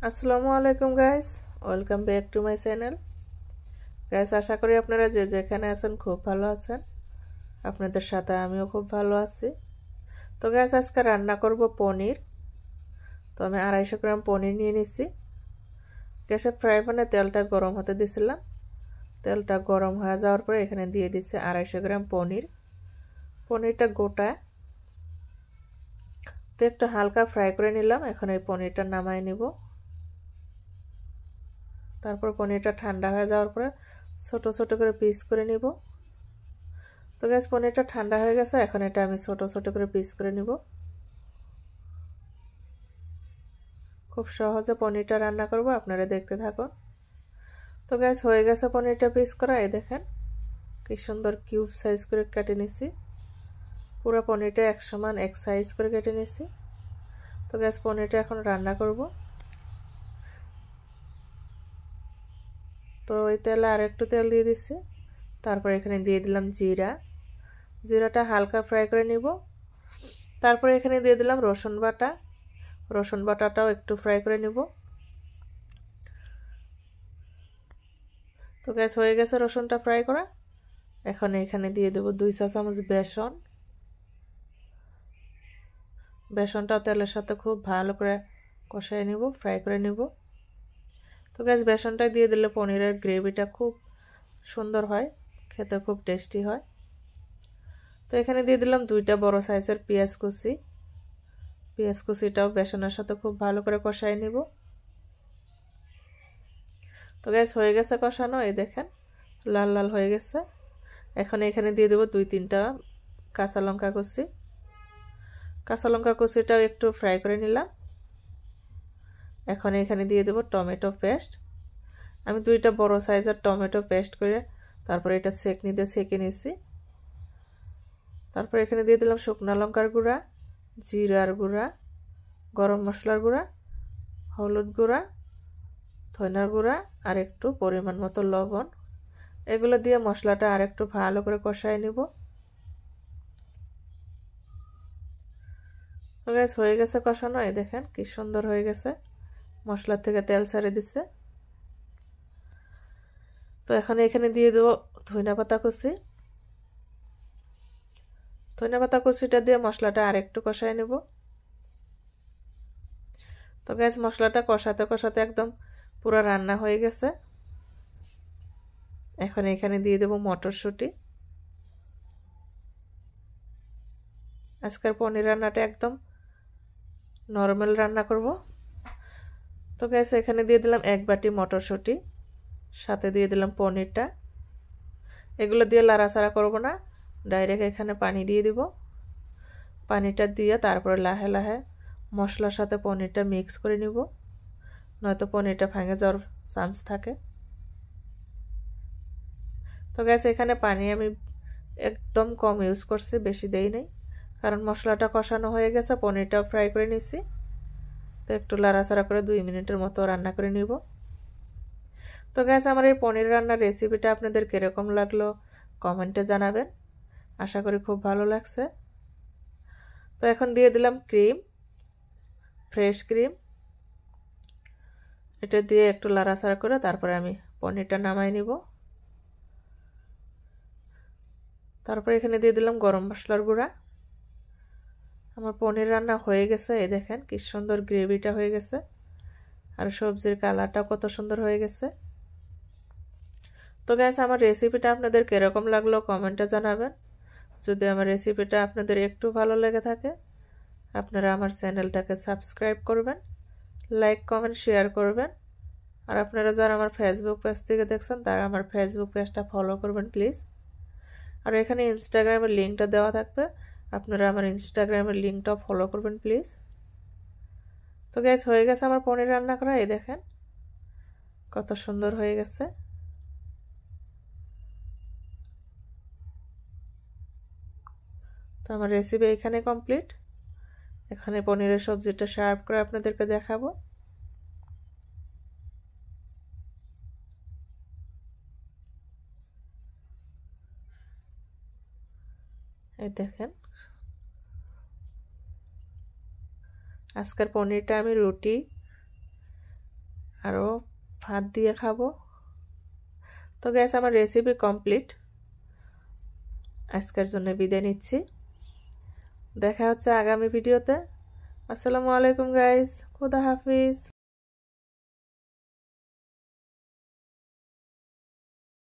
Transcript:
আসসালামু আলাইকুম guys, welcome back to my channel. Guys, আশা করি আপনারা যে যেখানে আছেন খুব ভালো আছেন। আপনাদের সাথে আমিও খুব ভালো আছি। তো গাইস, আজকে রান্না করব পনির। তো আমি 250 গ্রাম পনির নিয়ে নিছি। গ্যাসের ফ্রাই প্যানে তেলটা গরম হতে দিছিলাম। তেলটা গরম হয়ে যাওয়ার পরে এখানে দিয়ে দিচ্ছি 250 গ্রাম পনির। পনিরটা গোটা, তো একটু হালকা ফ্রাই করে নিলাম। এখন এই পনিরটা নামাই নিব। তারপর পনিরটা ঠান্ডা হয়ে যাওয়ার পরে ছোট ছোট করে পিস করে নিব। তো গ্যাস, পনিরটা ঠান্ডা হয়ে গেছে। এখন এটা আমি ছোট ছোট করে পিস করে নিব। খুব সহজে পনিরটা রান্না করব, আপনারা দেখতে থাকুন। তো গ্যাস, হয়ে গেছে পনিরটা পিস করা। এই দেখেন কি সুন্দর কিউব সাইজ করে কেটে নিছি। পুরো পনিরটা এক সমান এক সাইজ করে কেটে নিছি। তো গ্যাস, পনিরটা এখন রান্না করব। তো ওই তেলে আর একটু তেল দিয়ে দিচ্ছি। তারপর এখানে দিয়ে দিলাম জিরা। জিরাটা হালকা ফ্রাই করে নিব। তারপরে এখানে দিয়ে দিলাম রসুন বাটা। রসুন বাটাটাও একটু ফ্রাই করে নিব। তো গ্যাস, হয়ে গেছে রসুনটা ফ্রাই করা। এখন এখানে দিয়ে দেব 2 চা চামচ বেসন। বেসনটাও তেলের সাথে খুব ভালো করে কষায় নিব, ফ্রাই করে নিব। তো গ্যাস, বেসনটা দিয়ে দিলে পনিরের গ্রেভিটা খুব সুন্দর হয়, খেতে খুব টেস্টি হয়। তো এখানে দিয়ে দিলাম 2টা বড় সাইজের পেঁয়াজ কুচি। পেঁয়াজ কুচিটাও বেসনের সাথে খুব ভালো করে কষায় নিব। তো গ্যাস, হয়ে গেছে কষানো। এই দেখেন লাল লাল হয়ে গেছে। এখন এখানে দিয়ে দেব 2-3টা কাঁচা লঙ্কা কুচি। কাঁচা লঙ্কা কুচিটাও একটু ফ্রাই করে নিলাম। এখন এখানে দিয়ে দেব টমেটো পেস্ট। আমি 2টা বড় সাইজের টমেটো পেস্ট করে তারপরে এটা সেকনি দিয়ে সেকে নিয়েছি। তারপর এখানে দিয়ে দিলাম শুকনো লঙ্কার গুঁড়া, জিরার গুঁড়া, গরম মশলার গুঁড়া, হলুদ গুঁড়া, ধনিয়ার গুঁড়া আর একটু পরিমাণ মতো লবণ। এগুলো দিয়ে মশলাটা আর একটু ভালো করে কষায় নিব। তো গ্যাস, হয়ে গেছে কষানো। এই দেখেন কি সুন্দর হয়ে গেছে, মশলা থেকে তেল ছেড়ে দিচ্ছে। তো এখন এখানে দিয়ে দেব ধনিয়া পাতা কুচি। ধনিয়া পাতা কুচিটা দিয়ে মশলাটা আর একটু কষায় নেব। তো গ্যাস, মশলাটা কষাতে কষাতে একদম পুরো রান্না হয়ে গেছে। এখন এখানে দিয়ে দেব মটরশুঁটি। আজকের পনির রান্নাটা একদম নরমাল রান্না করব। তো গ্যাস, এখানে দিয়ে দিলাম 1 বাটি মটরশুঁটি, সাথে দিয়ে দিলাম পনিরটা। এগুলো দিয়ে লাড়াচাড়া করব না, ডাইরেক্ট এখানে পানি দিয়ে দিব। পানিটা দিয়ে তারপরে লাহে লাহে মশলার সাথে পনিরটা মিক্স করে নিব, নয়তো পনিরটা ভেঙে যাওয়ার চান্স থাকে। তো গ্যাস, এখানে পানি আমি একদম কম ইউজ করছি, বেশি দেই নাই, কারণ মশলাটা কষানো হয়ে গেছে, পনিরটাও ফ্রাই করে নিছি। তো একটু লাড়াচাড়া করে 2 মিনিটের মতো রান্না করে নিব। তো গ্যাস, আমার এই পনির রান্নার রেসিপিটা আপনাদের কীরকম লাগলো কমেন্টে জানাবেন। আশা করি খুব ভালো লাগছে। তো এখন দিয়ে দিলাম ক্রিম, ফ্রেশ ক্রিম। এটা দিয়ে একটু লাড়াচাড়া করে তারপরে আমি পনিরটা নামাই নিব। তারপর এখানে দিয়ে দিলাম গরম মশলার গুঁড়া। আমার পনির রান্না হয়ে গেছে। এই দেখেন কি সুন্দর গ্রেভিটা হয়ে গেছে, আর সবজির কালারটা কত সুন্দর হয়ে গেছে। তো গাইস, আমার রেসিপিটা আপনাদের কিরকম লাগলো কমেন্টে জানাবেন। যদি আমার রেসিপিটা আপনাদের একটু ভালো লেগে থাকে, আপনারা আমার চ্যানেলটাকে সাবস্ক্রাইব করবেন, লাইক কমেন্ট শেয়ার করবেন। আর আপনারা যারা আমার ফেসবুক পেজ থেকে দেখছেন তারা আমার ফেসবুক পেজটা ফলো করবেন প্লিজ। আর এখানে ইনস্টাগ্রামের লিঙ্কটা দেওয়া থাকবে, আপনারা আমার ইনস্টাগ্রামের লিঙ্কটাও ফলো করবেন প্লিজ। তো গাইস, হয়ে গেছে আমার পনির রান্না করা। এই দেখেন কত সুন্দর হয়ে গেছে। তো আমার রেসিপি এখানে কমপ্লিট। এখানে পনিরের সবজিটা সার্ভ করে আপনাদেরকে দেখাবো। এই দেখেন, আজকের পনিরটা আমি রুটি, আরও ভাত দিয়ে খাবো। তো গ্যাস আমার রেসিপি কমপ্লিট, আজকের জন্য বিদায় নিচ্ছি। দেখা হচ্ছে আগামী ভিডিওতে। আসসালামু আলাইকুম গাইস, খুদা হাফিজ।